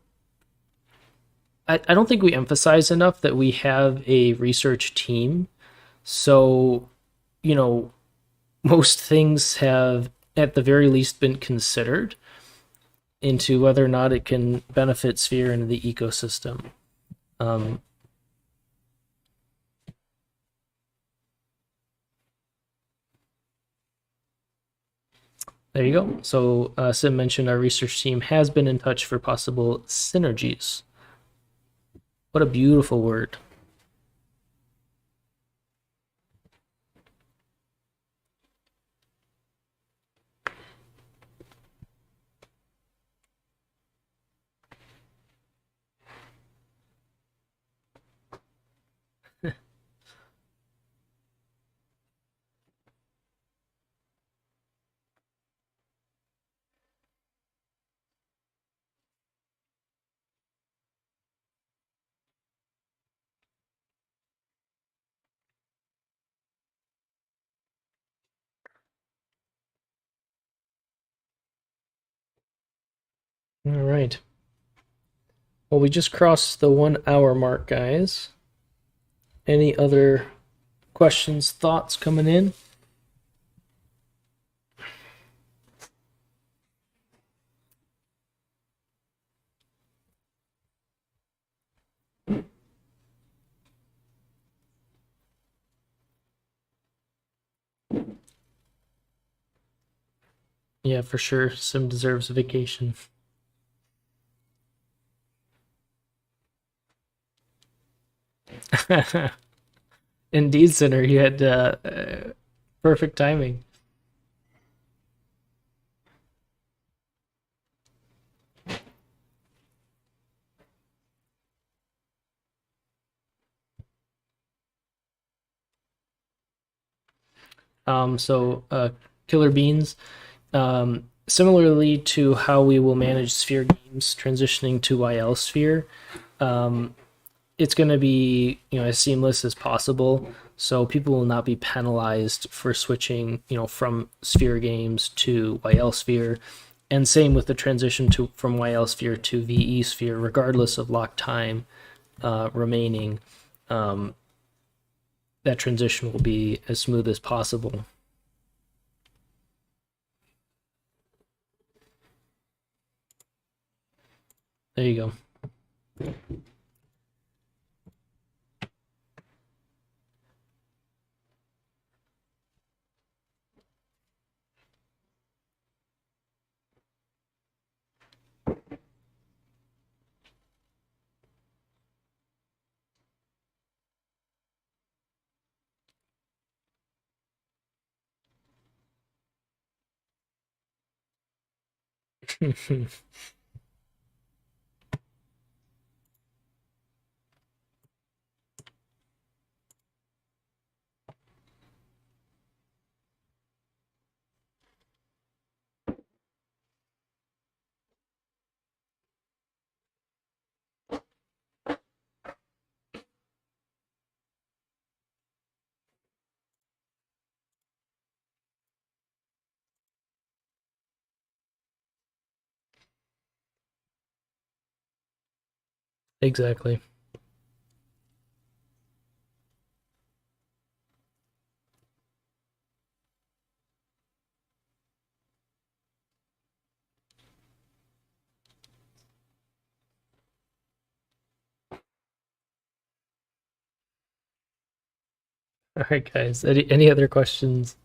I don't think we emphasize enough that we have a research team. So, you know, most things have at the very least been considered into whether or not it can benefit Sphere and the ecosystem. Um, there you go. So Sim mentioned our research team has been in touch for possible synergies. What a beautiful word. All right. Well, we just crossed the 1 hour mark, guys. Any other questions, thoughts coming in? Yeah, for sure. Sim deserves a vacation. Indeed, Sinner, you had perfect timing. Killer Beans, similarly to how we will manage Sphere games transitioning to YL Sphere, it's going to be as seamless as possible. So people will not be penalized for switching from Sphere games to YL Sphere, and same with the transition to from YL Sphere to VE Sphere, regardless of lock time remaining. That transition will be as smooth as possible. There you go. Exactly. All right, guys. Any other questions?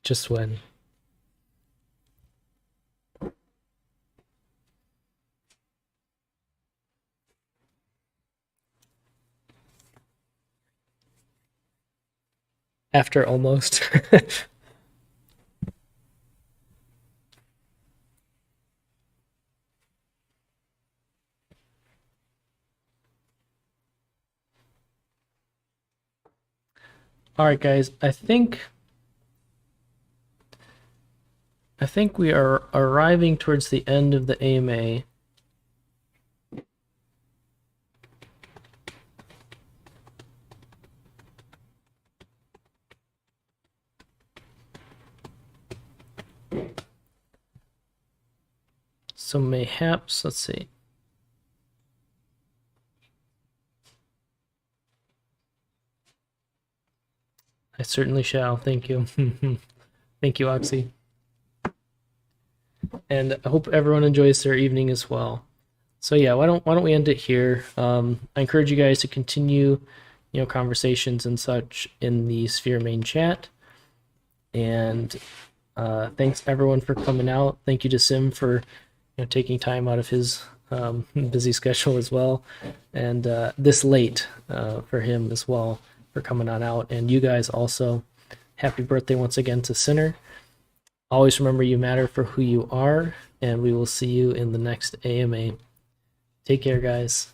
Just when? After almost. All right, guys. I think we are arriving towards the end of the AMA. So mayhaps, let's see. I certainly shall. Thank you. Thank you, Oxy. And I hope everyone enjoys their evening as well. So yeah, why don't we end it here? I encourage you guys to continue, conversations and such in the Sphere main chat. And thanks everyone for coming out. Thank you to Sim for taking time out of his busy schedule as well, and this late for him as well for coming on out. And you guys also, happy birthday once again to Sinner. Always remember you matter for who you are, and we will see you in the next AMA. Take care, guys.